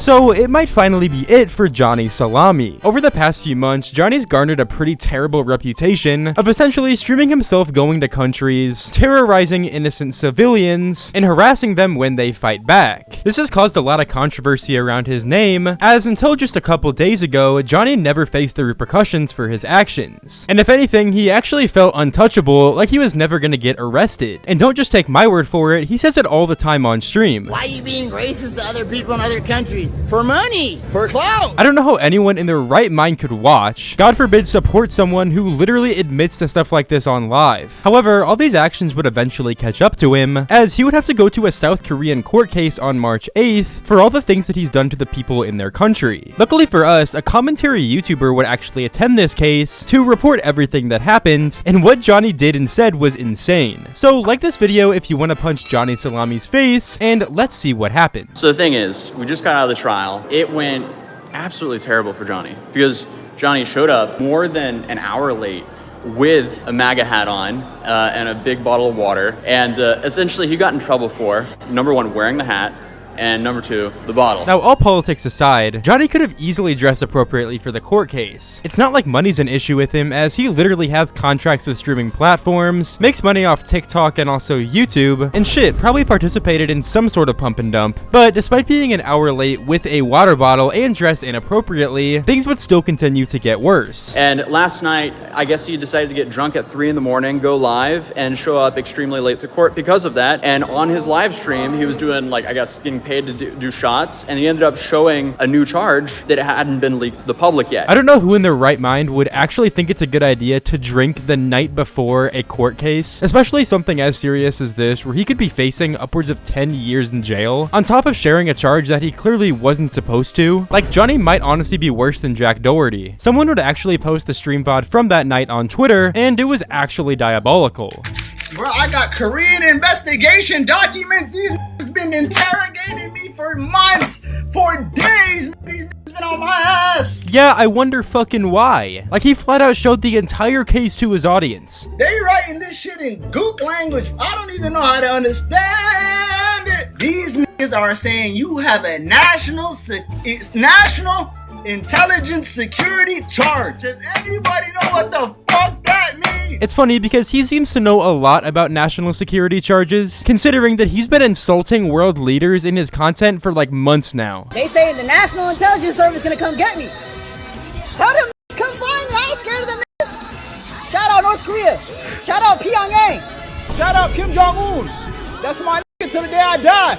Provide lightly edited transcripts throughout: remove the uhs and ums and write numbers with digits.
So it might finally be it for Johnny Salami. Over the past few months, Johnny's garnered a pretty terrible reputation of essentially streaming himself going to countries, terrorizing innocent civilians, and harassing them when they fight back. This has caused a lot of controversy around his name, as until just a couple days ago, Johnny never faced the repercussions for his actions. And if anything, he actually felt untouchable, like he was never gonna get arrested. And don't just take my word for it, he says it all the time on stream. Why are you being racist to other people in other countries? For money! For clout! I don't know how anyone in their right mind could watch, God forbid support someone who literally admits to stuff like this on live. However, all these actions would eventually catch up to him, as he would have to go to a South Korean court case on March 8th for all the things that he's done to the people in their country. Luckily for us, a commentary YouTuber would actually attend this case to report everything that happened, and what Johnny did and said was insane. So like this video if you want to punch Johnny Salami's face, and let's see what happened. So the thing is, we just got out of the trial. It went absolutely terrible for Johnny, because Johnny showed up more than an hour late with a MAGA hat on and a big bottle of water, and essentially he got in trouble for, number one, wearing the hat, and number two, the bottle. Now, all politics aside, Johnny could have easily dressed appropriately for the court case. It's not like money's an issue with him, as he literally has contracts with streaming platforms, makes money off TikTok and also YouTube, and shit, probably participated in some sort of pump and dump. But despite being an hour late with a water bottle and dressed inappropriately, things would still continue to get worse. And last night, I guess he decided to get drunk at 3 in the morning, go live, and show up extremely late to court because of that. And on his live stream, he was doing, like, I guess, getting paid to do shots, and he ended up showing a new charge that hadn't been leaked to the public yet. I don't know who in their right mind would actually think it's a good idea to drink the night before a court case, especially something as serious as this, where he could be facing upwards of 10 years in jail, on top of sharing a charge that he clearly wasn't supposed to. Like, Johnny might honestly be worse than Jack Doherty. Someone would actually post the stream VOD from that night on Twitter, and it was actually diabolical. Bro, I got Korean investigation documents. These niggas been interrogating me for months, for days. These niggas been on my ass. Yeah, I wonder fucking why. Like, he flat out showed the entire case to his audience. They writing this shit in Gook language. I don't even know how to understand it. These niggas are saying you have a national intelligence security charge. Does anybody know what the fuck that means? It's funny because he seems to know a lot about national security charges, considering that he's been insulting world leaders in his content for like months now. They say the National Intelligence Service is gonna come get me. Tell them come find me. I ain't scared of them niggas. Shout out North Korea. Shout out Pyongyang. Shout out Kim Jong-un. That's my nigga till the day I die.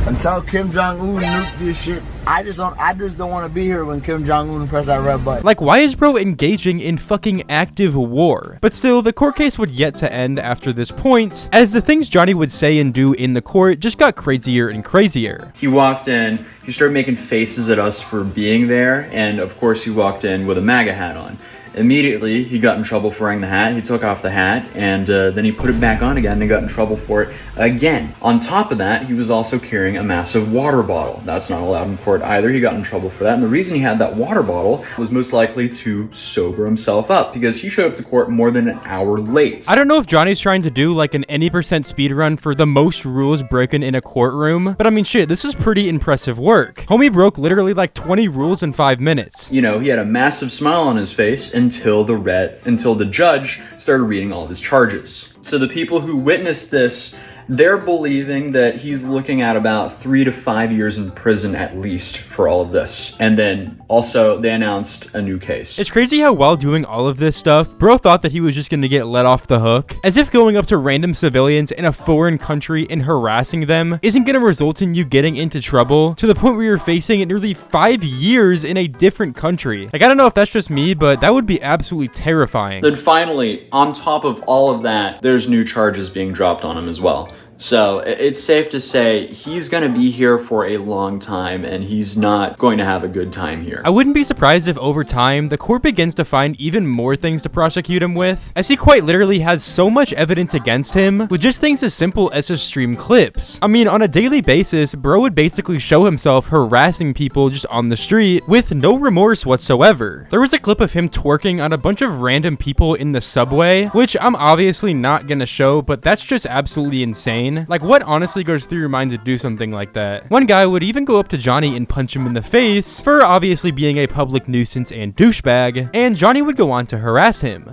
Until Kim Jong-un nuke this shit, I just don't want to be here when Kim Jong-un press that red button. Like, why is bro engaging in fucking active war? But still, the court case would yet to end after this point, as the things Johnny would say and do in the court just got crazier and crazier. He walked in, he started making faces at us for being there, and of course he walked in with a MAGA hat on. Immediately, he got in trouble for wearing the hat. He took off the hat, and then he put it back on again and got in trouble for it again. On top of that, he was also carrying a massive water bottle. That's not allowed in court either. He got in trouble for that, and the reason he had that water bottle was most likely to sober himself up, because he showed up to court more than an hour late. I don't know if Johnny's trying to do like an any percent speed run for the most rules broken in a courtroom, but I mean shit, this is pretty impressive work. Homie broke literally like 20 rules in 5 minutes. You know, he had a massive smile on his face until the judge started reading all of his charges. So the people who witnessed this, they're believing that he's looking at about 3 to 5 years in prison at least for all of this. And then also they announced a new case. It's crazy how while doing all of this stuff, bro thought that he was just gonna get let off the hook. As if going up to random civilians in a foreign country and harassing them isn't gonna result in you getting into trouble to the point where you're facing nearly 5 years in a different country. Like, I don't know if that's just me, but that would be absolutely terrifying. Then finally, on top of all of that, there's new charges being dropped on him as well. So it's safe to say he's going to be here for a long time, and he's not going to have a good time here. I wouldn't be surprised if over time, the court begins to find even more things to prosecute him with, as he quite literally has so much evidence against him with just things as simple as his stream clips. I mean, on a daily basis, bro would basically show himself harassing people just on the street with no remorse whatsoever. There was a clip of him twerking on a bunch of random people in the subway, which I'm obviously not gonna show, but that's just absolutely insane. insane? Like, what honestly goes through your mind to do something like that? One guy would even go up to Johnny and punch him in the face for obviously being a public nuisance and douchebag, and Johnny would go on to harass him.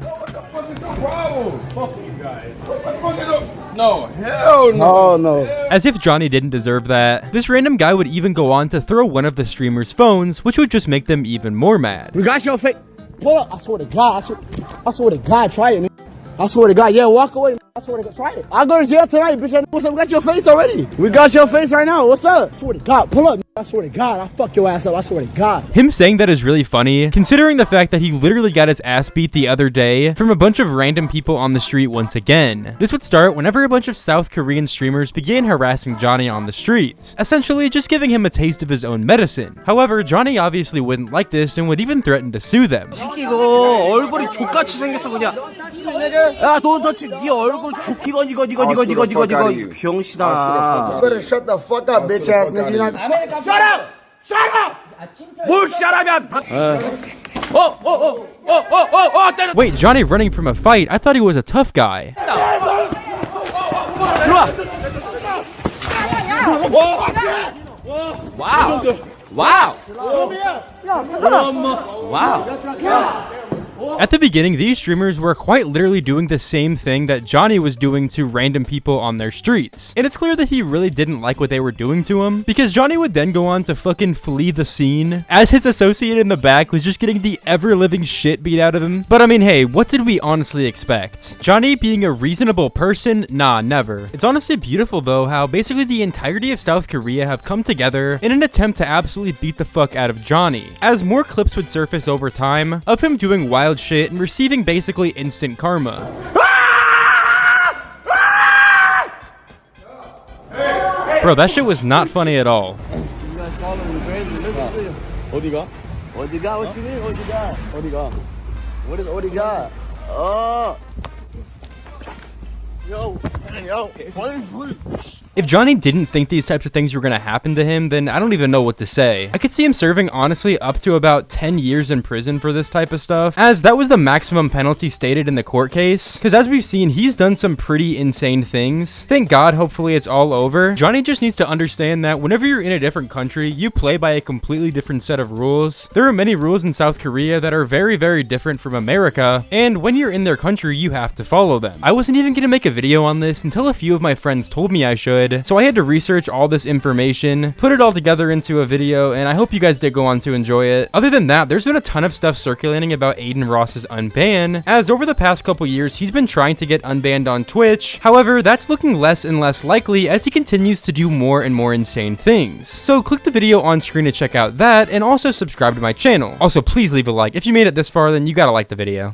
No, hell no. Oh no. As if Johnny didn't deserve that, this random guy would even go on to throw one of the streamer's phones, which would just make them even more mad. We got your face. Pull up. I swear to God. I swear to God. Try it. I swear to God. Yeah, walk away. I swear to God. Try it. I'll go to jail tonight, bitch. What's up? We got your face already. We got your face right now. What's up? I swear to God. Pull up. I swear to God. I'll fuck your ass up. I swear to God. Him saying that is really funny, considering the fact that he literally got his ass beat the other day from a bunch of random people on the street once again. This would start whenever a bunch of South Korean streamers began harassing Johnny on the streets, essentially just giving him a taste of his own medicine. However, Johnny obviously wouldn't like this and would even threaten to sue them. 이거 얼굴이 족같이 생겼어 그냥. 야, don't touch 네 얼굴 이거 병신아. Better shut the fuck up, bitch ass nigga. Shut up! Shut up! 뭘 샤라면 때려. Wait, Johnny running from a fight? I thought he was a tough guy. 와우. 와우. At the beginning, these streamers were quite literally doing the same thing that Johnny was doing to random people on their streets. And it's clear that he really didn't like what they were doing to him, because Johnny would then go on to fucking flee the scene, as his associate in the back was just getting the ever-living shit beat out of him. But I mean, hey, what did we honestly expect? Johnny being a reasonable person? Nah, never. It's honestly beautiful though how basically the entirety of South Korea have come together in an attempt to absolutely beat the fuck out of Johnny, as more clips would surface over time of him doing wild shit and receiving basically instant karma. Bro, that shit was not funny at all. 어디가? 어디가? What you mean? 어디가? 어디가? What is 어디가? Yo, what is If Johnny didn't think these types of things were going to happen to him, then I don't even know what to say. I could see him serving honestly up to about 10 years in prison for this type of stuff, as that was the maximum penalty stated in the court case, because as we've seen, he's done some pretty insane things. Thank God, hopefully it's all over. Johnny just needs to understand that whenever you're in a different country, you play by a completely different set of rules. There are many rules in South Korea that are very, very different from America, and when you're in their country, you have to follow them. I wasn't even going to make a video on this until a few of my friends told me I should, so I had to research all this information, put it all together into a video, and I hope you guys did go on to enjoy it. Other than that, there's been a ton of stuff circulating about Aiden Ross's unban, as over the past couple years, he's been trying to get unbanned on Twitch. However, that's looking less and less likely as he continues to do more and more insane things. So click the video on screen to check out that, and also subscribe to my channel. Also, please leave a like. If you made it this far, then you gotta like the video.